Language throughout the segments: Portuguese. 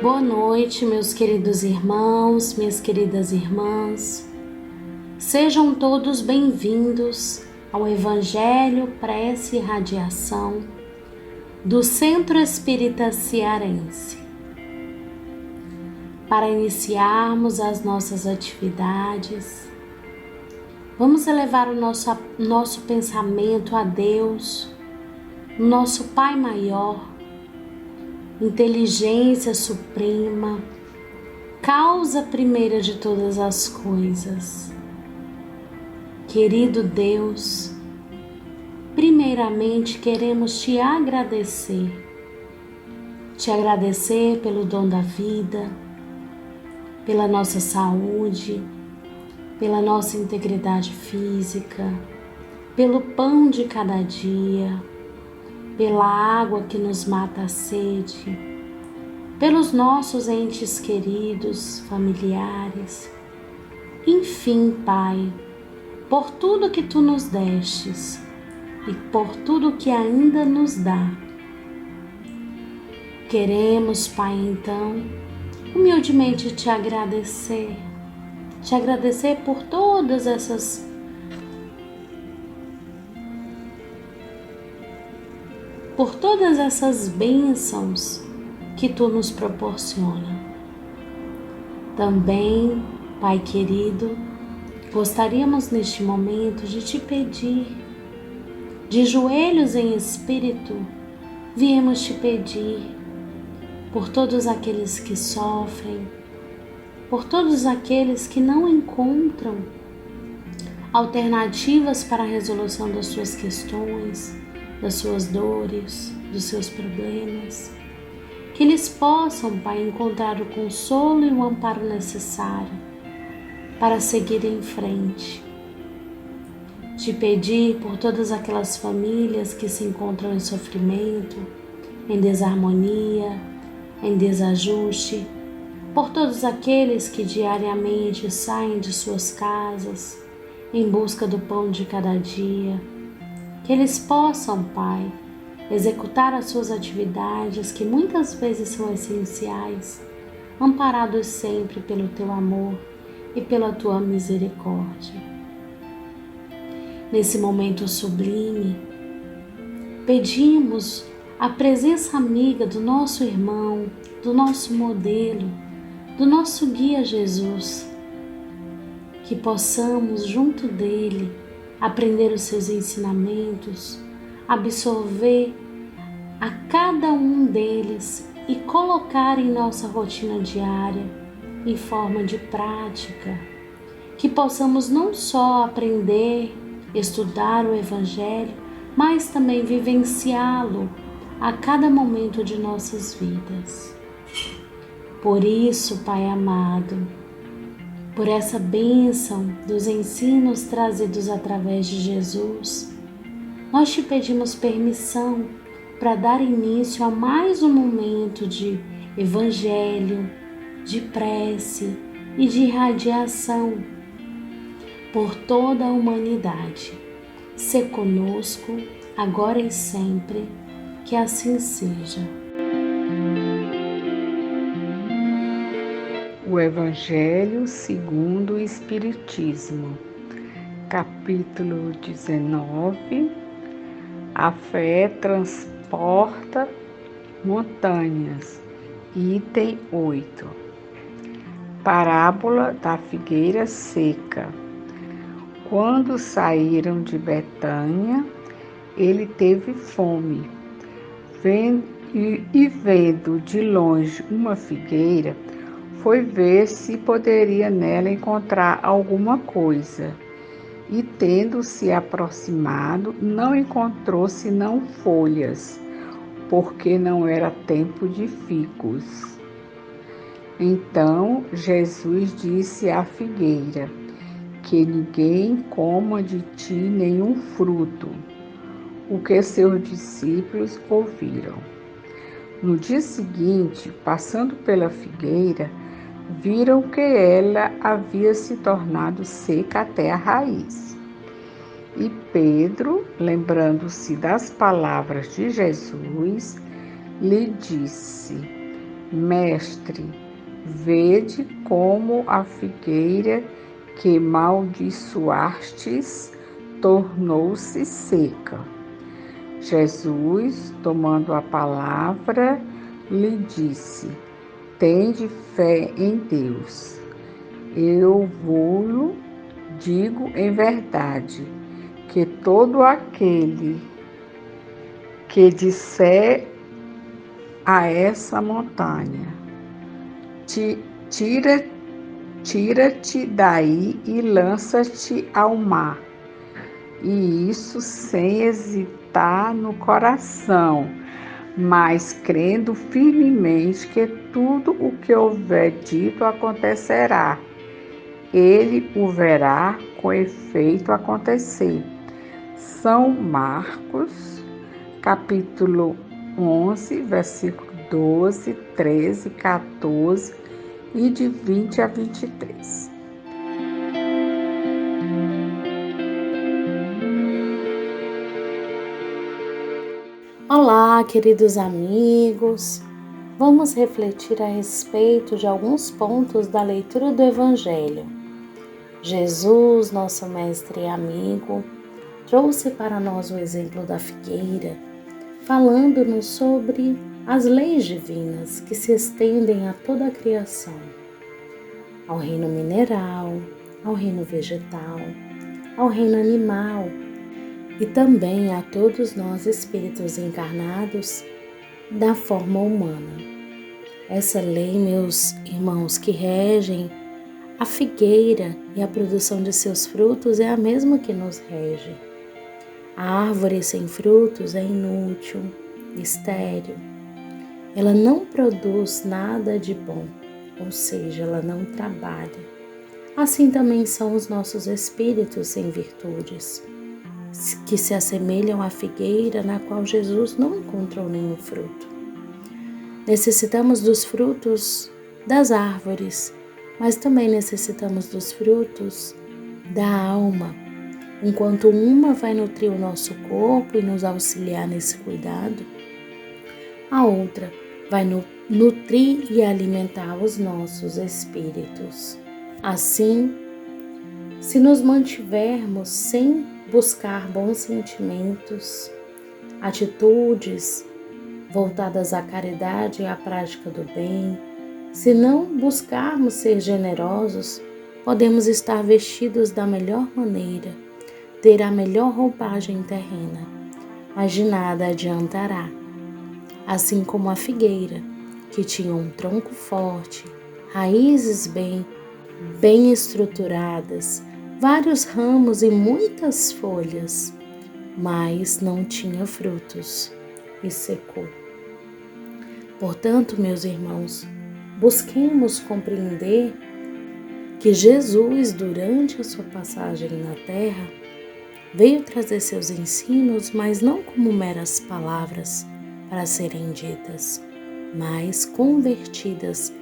Boa noite, meus queridos irmãos, minhas queridas irmãs. Sejam todos bem-vindos ao Evangelho, Prece e Radiação do Centro Espírita Cearense. Para iniciarmos as nossas atividades, vamos elevar o nosso pensamento a Deus, nosso Pai Maior, inteligência suprema, causa primeira de todas as coisas. Querido Deus, primeiramente queremos te agradecer pelo dom da vida, pela nossa saúde, pela nossa integridade física, pelo pão de cada dia, pela água que nos mata a sede, pelos nossos entes queridos, familiares, enfim, Pai, por tudo que Tu nos destes e por tudo que ainda nos dá. Queremos, Pai, então, humildemente te agradecer por todas essas bênçãos que Tu nos proporciona. Também, Pai querido, gostaríamos neste momento de te pedir, de joelhos em espírito, viemos te pedir por todos aqueles que sofrem, por todos aqueles que não encontram alternativas para a resolução das suas questões, das suas dores, dos seus problemas, que eles possam, Pai, encontrar o consolo e o amparo necessário para seguir em frente. Te pedir por todas aquelas famílias que se encontram em sofrimento, em desarmonia, em desajuste, por todos aqueles que diariamente saem de suas casas em busca do pão de cada dia, que eles possam, Pai, executar as suas atividades que muitas vezes são essenciais, amparados sempre pelo Teu amor e pela Tua misericórdia. Nesse momento sublime, pedimos a presença amiga do nosso irmão, do nosso modelo, do nosso guia Jesus, que possamos junto dele aprender os seus ensinamentos, absorver a cada um deles e colocar em nossa rotina diária, em forma de prática, que possamos não só aprender, estudar o Evangelho, mas também vivenciá-lo a cada momento de nossas vidas. Por isso, Pai amado, por essa bênção dos ensinos trazidos através de Jesus, nós te pedimos permissão para dar início a mais um momento de Evangelho, de prece e de radiação por toda a humanidade. Sê conosco, agora e sempre, que assim seja. O Evangelho segundo o Espiritismo, capítulo 19. A fé transporta montanhas, item 8. Parábola da figueira seca. Quando saíram de Betânia, ele teve fome. Vendo de longe uma figueira, foi ver se poderia nela encontrar alguma coisa. E tendo se aproximado, não encontrou senão folhas, porque não era tempo de figos. Então Jesus disse à figueira: que ninguém coma de ti nenhum fruto. O que seus discípulos ouviram. No dia seguinte, passando pela figueira, viram que ela havia se tornado seca até a raiz. E Pedro, lembrando-se das palavras de Jesus, lhe disse: Mestre, vede como a figueira que maldiçoastes tornou-se seca. Jesus, tomando a palavra, lhe disse: Tende fé em Deus. Eu vos digo em verdade, que todo aquele que disser a essa montanha, tira-te daí e lança-te ao mar, e isso sem hesitar no coração, mas crendo firmemente que tudo o que houver dito acontecerá, ele o verá com efeito acontecer. São Marcos, capítulo 11, versículo 12, 13, 14 e de 20 a 23. Olá, queridos amigos. Vamos refletir a respeito de alguns pontos da leitura do Evangelho. Jesus, nosso mestre e amigo, trouxe para nós o exemplo da figueira, falando-nos sobre as leis divinas que se estendem a toda a criação, ao reino mineral, ao reino vegetal, ao reino animal e também a todos nós espíritos encarnados da forma humana. Essa lei, meus irmãos, que regem a figueira e a produção de seus frutos é a mesma que nos rege. A árvore sem frutos é inútil, estéril. Ela não produz nada de bom, ou seja, ela não trabalha. Assim também são os nossos espíritos sem virtudes, que se assemelham à figueira na qual Jesus não encontrou nenhum fruto. Necessitamos dos frutos das árvores, mas também necessitamos dos frutos da alma. Enquanto uma vai nutrir o nosso corpo e nos auxiliar nesse cuidado, a outra vai nutrir e alimentar os nossos espíritos. Assim, se nos mantivermos sem buscar bons sentimentos, atitudes voltadas à caridade e à prática do bem, se não buscarmos ser generosos, podemos estar vestidos da melhor maneira, ter a melhor roupagem terrena, mas de nada adiantará. Assim como a figueira, que tinha um tronco forte, raízes bem estruturadas, vários ramos e muitas folhas, mas não tinha frutos e secou. Portanto, meus irmãos, busquemos compreender que Jesus, durante a sua passagem na terra, veio trazer seus ensinos, mas não como meras palavras para serem ditas, mas convertidas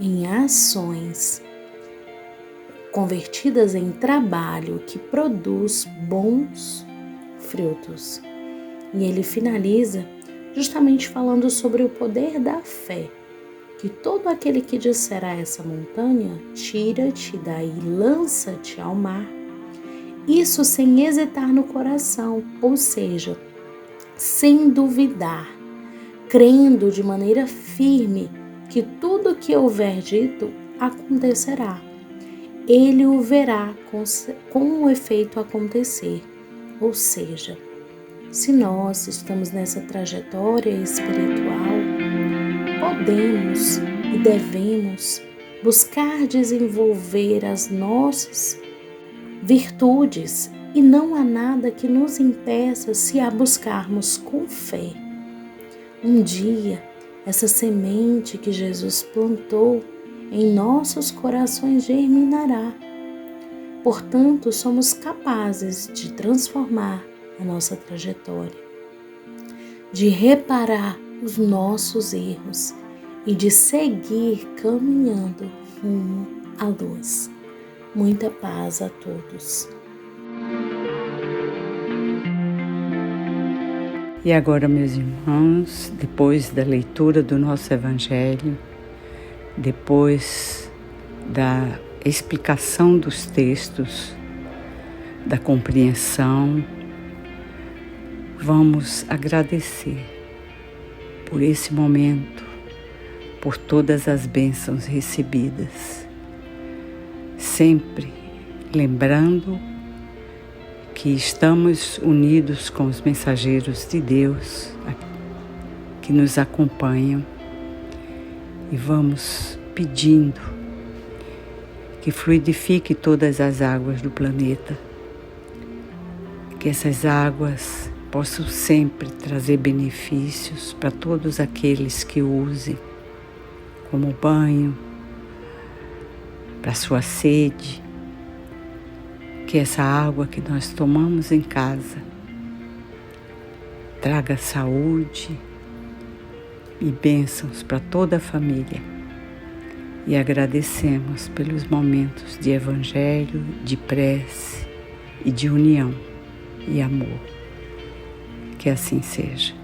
em ações, convertidas em trabalho que produz bons frutos. E ele finaliza justamente falando sobre o poder da fé, que todo aquele que disser a essa montanha, tira-te daí, lança-te ao mar, isso sem hesitar no coração, ou seja, sem duvidar, crendo de maneira firme que tudo o que houver dito acontecerá. Ele o verá com o efeito acontecer, ou seja, se nós estamos nessa trajetória espiritual, podemos e devemos buscar desenvolver as nossas virtudes e não há nada que nos impeça se a buscarmos com fé. Um dia, essa semente que Jesus plantou em nossos corações germinará. Portanto, somos capazes de transformar a nossa trajetória, de reparar os nossos erros e de seguir caminhando rumo à luz. Muita paz a todos. E agora, meus irmãos, depois da leitura do nosso Evangelho, depois da explicação dos textos, da compreensão, vamos agradecer por esse momento, por todas as bênçãos recebidas, sempre lembrando que estamos unidos com os mensageiros de Deus que nos acompanham e vamos pedindo que fluidifique todas as águas do planeta, que essas águas possam sempre trazer benefícios para todos aqueles que usem, como banho, para sua sede, que essa água que nós tomamos em casa traga saúde e bênçãos para toda a família. E agradecemos pelos momentos de evangelho, de prece e de união e amor. Que assim seja.